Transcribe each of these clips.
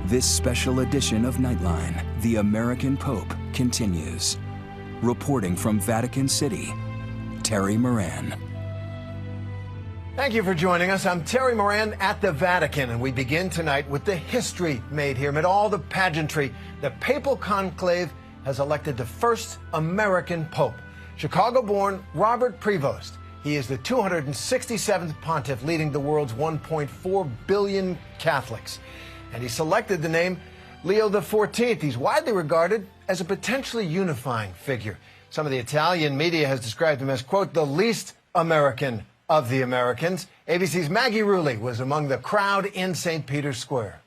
This special edition of Nightline, The American Pope, continues. Reporting from Vatican City, Terry Moran. Thank you for joining us. I'm Terry Moran at the Vatican, and we begin tonight with the history made here. Amid all the pageantry, the papal conclave has elected the first American Pope, Chicago-born Robert Prevost. He is the 267th Pontiff, leading the world's 1.4 billion Catholics. And he selected the name Leo XIV. He's widely regarded as a potentially unifying figure. Some of the Italian media has described him as, quote, the least American of the Americans. ABC's Maggie Rulli was among the crowd in St. Peter's Square.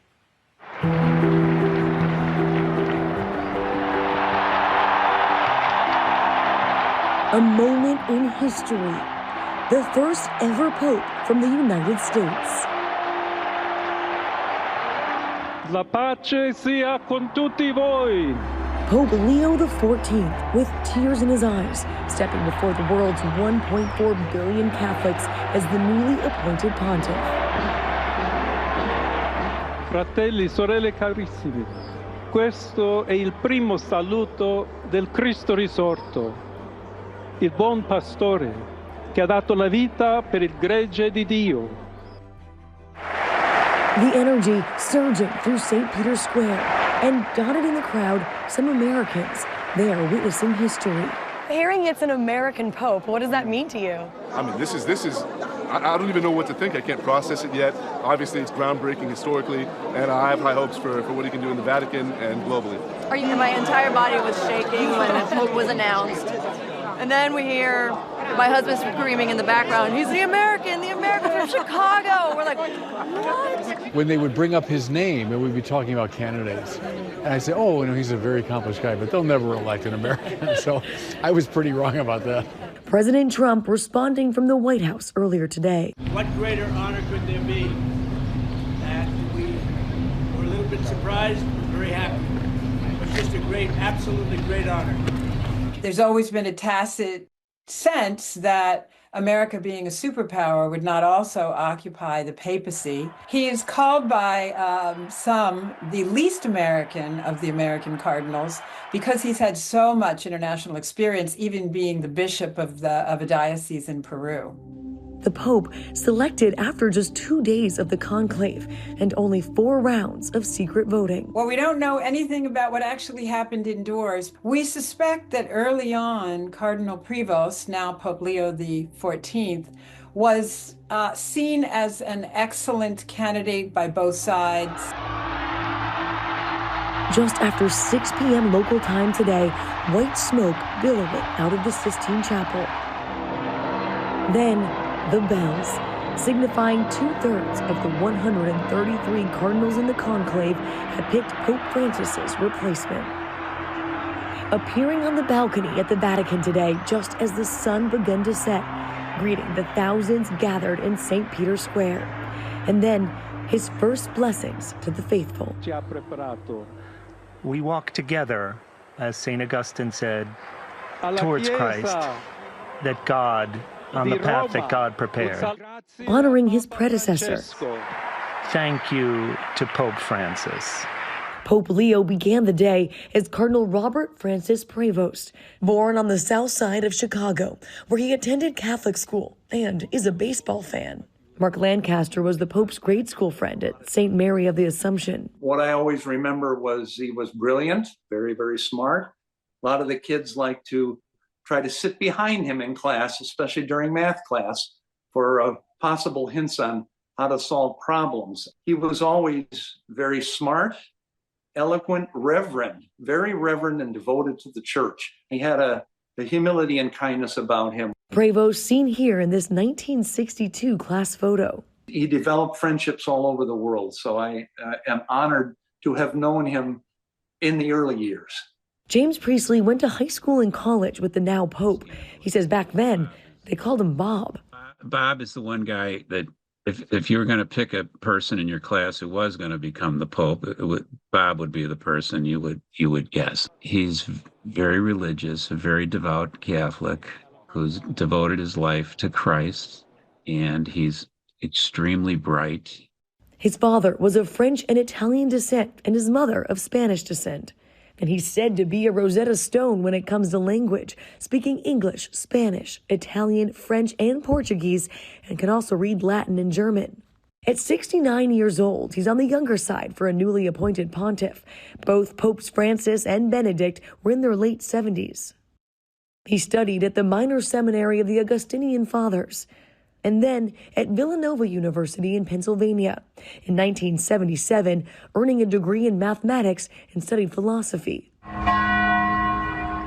A moment in history. The first ever Pope from the United States. La pace sia con tutti voi. Pope Leo XIV, with tears in his eyes, stepping before the world's 1.4 billion Catholics as the newly appointed Pontiff. Fratelli, sorelle carissimi, questo è il primo saluto del Cristo risorto, il buon pastore che ha dato la vita per il gregge di Dio. The energy surging through St. Peter's Square, and dotted in the crowd, some Americans. They are witnessing history. Hearing it's an American Pope, what does that mean to you? I mean, this is, I don't even know what to think. I can't process it yet. Obviously, it's groundbreaking historically, and I have high hopes for what he can do in the Vatican and globally. My entire body was shaking when the Pope was announced. And then we hear my husband screaming in the background, he's the American from Chicago. We're like, what? When they would bring up his name, and we'd be talking about candidates, and I'd say, oh, he's a very accomplished guy, but they'll never elect an American. So I was pretty wrong about that. President Trump responding from the White House earlier today. What greater honor could there be? And we were a little bit surprised, very happy. It was just a great, absolutely great honor. There's always been a tacit sense that America, being a superpower, would not also occupy the papacy. He is called by some the least American of the American cardinals because he's had so much international experience, even being the bishop of a diocese in Peru. The Pope selected after just 2 days of the conclave and only 4 rounds of secret voting. Well, we don't know anything about what actually happened indoors. We suspect that early on, Cardinal Prevost, now Pope Leo XIV, was seen as an excellent candidate by both sides. Just after 6 p.m. local time today, white smoke billowing out of the Sistine Chapel. Then, the bells, signifying 2/3 of the 133 cardinals in the conclave had picked Pope Francis's replacement. Appearing on the balcony at the Vatican today, just as the sun began to set, greeting the thousands gathered in St. Peter's Square. And then, his first blessings to the faithful. We walk together, as St. Augustine said, towards Christ, that God, on the path that God prepared. Honoring his predecessor. Thank you to Pope Francis. Pope Leo began the day as Cardinal Robert Francis Prevost, born on the south side of Chicago, where he attended Catholic school and is a baseball fan. Mark Lancaster was the Pope's grade school friend at St. Mary of the Assumption. What I always remember was he was brilliant, very, very smart. A lot of the kids like to try to sit behind him in class, especially during math class, for possible hints on how to solve problems. He was always very smart, eloquent, very reverend and devoted to the church. He had the humility and kindness about him. Prevost seen here in this 1962 class photo. He developed friendships all over the world, so I am honored to have known him in the early years. James Priestley went to high school and college with the now Pope. He says back then, they called him Bob. Bob is the one guy that if you were going to pick a person in your class who was going to become the Pope, Bob would be the person you would guess. He's very religious, a very devout Catholic who's devoted his life to Christ, and he's extremely bright. His father was of French and Italian descent and his mother of Spanish descent. And he's said to be a Rosetta Stone when it comes to language, speaking English, Spanish, Italian, French, and Portuguese, and can also read Latin and German. At 69 years old, he's on the younger side for a newly appointed pontiff. Both Popes Francis and Benedict were in their late 70s. He studied at the minor seminary of the Augustinian Fathers, and then at Villanova University in Pennsylvania. In 1977, earning a degree in mathematics and studied philosophy.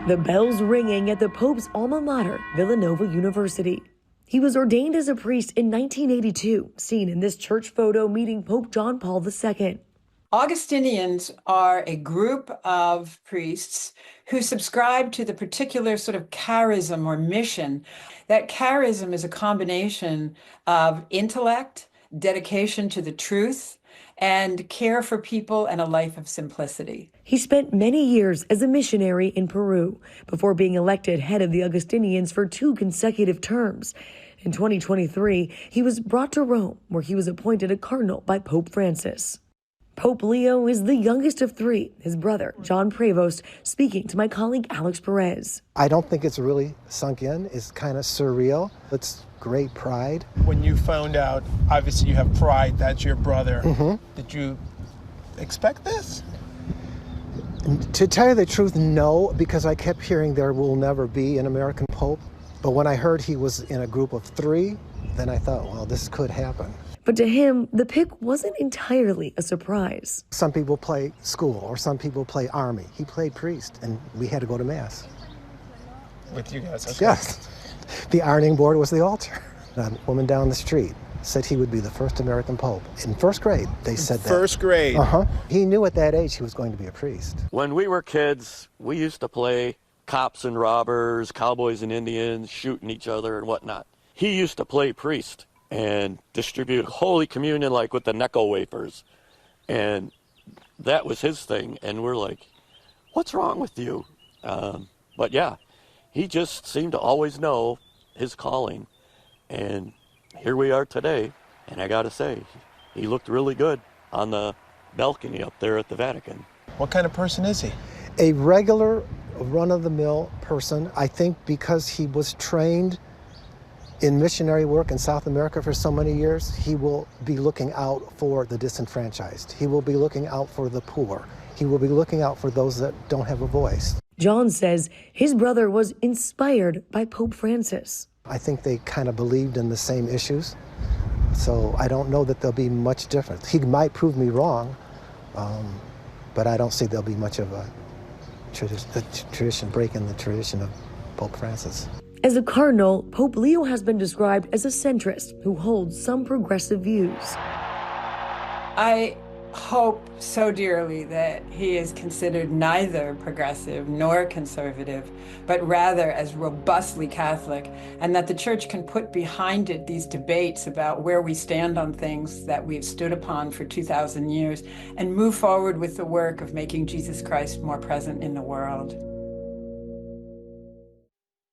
The bells ringing at the Pope's alma mater, Villanova University. He was ordained as a priest in 1982, seen in this church photo meeting Pope John Paul II. Augustinians are a group of priests who subscribe to the particular sort of charism or mission. That charism is a combination of intellect, dedication to the truth, and care for people and a life of simplicity. He spent many years as a missionary in Peru before being elected head of the Augustinians for 2 consecutive terms. In 2023, he was brought to Rome, where he was appointed a cardinal by Pope Francis. Pope Leo is the youngest of 3, his brother, John Prevost, speaking to my colleague Alex Perez. I don't think it's really sunk in. It's kind of surreal. It's great pride. When you found out, obviously you have pride, that's your brother. Mm-hmm. Did you expect this? To tell you the truth, no, because I kept hearing there will never be an American Pope. But when I heard he was in a group of 3, then I thought, well, this could happen. But to him, the pick wasn't entirely a surprise. Some people play school or some people play army. He played priest, and we had to go to Mass. With you guys? Okay. Yes. The ironing board was the altar. A woman down the street said he would be the first American Pope. In first grade, they said that. First grade? Uh-huh. He knew at that age he was going to be a priest. When we were kids, we used to play cops and robbers, cowboys and Indians, shooting each other and whatnot. He used to play priest and distribute Holy Communion like with the Necco wafers. And that was his thing. And we're like, what's wrong with you? But yeah, he just seemed to always know his calling. And here we are today. And I got to say, he looked really good on the balcony up there at the Vatican. What kind of person is he? A regular run-of-the-mill person. I think because he was trained in missionary work in South America for so many years, he will be looking out for the disenfranchised. He will be looking out for the poor. He will be looking out for those that don't have a voice. John says his brother was inspired by Pope Francis. I think they kind of believed in the same issues, so I don't know that there'll be much difference. He might prove me wrong, but I don't see there'll be much of a tradition breaking the tradition of Pope Francis. As a cardinal, Pope Leo has been described as a centrist who holds some progressive views. I hope so dearly that he is considered neither progressive nor conservative, but rather as robustly Catholic, and that the Church can put behind it these debates about where we stand on things that we've stood upon for 2,000 years and move forward with the work of making Jesus Christ more present in the world.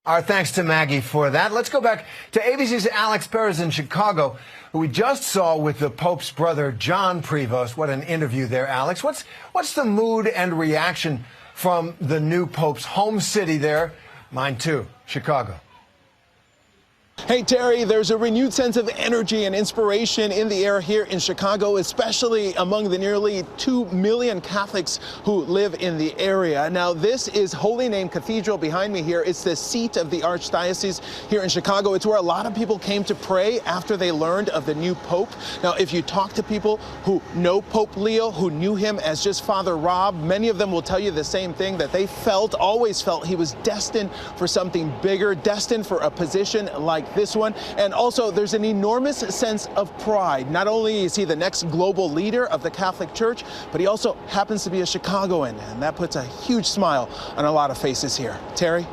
Our thanks to Maggie for that. Let's go back to ABC's Alex Perez in Chicago, who we just saw with the Pope's brother, John Prevost. What an interview there, Alex. What's the mood and reaction from the new Pope's home city there? Mine too, Chicago. Hey, Terry, there's a renewed sense of energy and inspiration in the air here in Chicago, especially among the nearly 2 million Catholics who live in the area. Now, this is Holy Name Cathedral behind me here. It's the seat of the Archdiocese here in Chicago. It's where a lot of people came to pray after they learned of the new Pope. Now, if you talk to people who know Pope Leo, who knew him as just Father Rob, many of them will tell you the same thing, that they always felt he was destined for something bigger, destined for a position like this one. And also, there's an enormous sense of pride. Not only is he the next global leader of the Catholic Church, but he also happens to be a Chicagoan, and that puts a huge smile on a lot of faces here. Terry?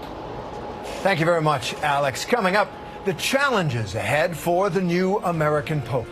Thank you very much, Alex. Coming up, the challenges ahead for the new American Pope.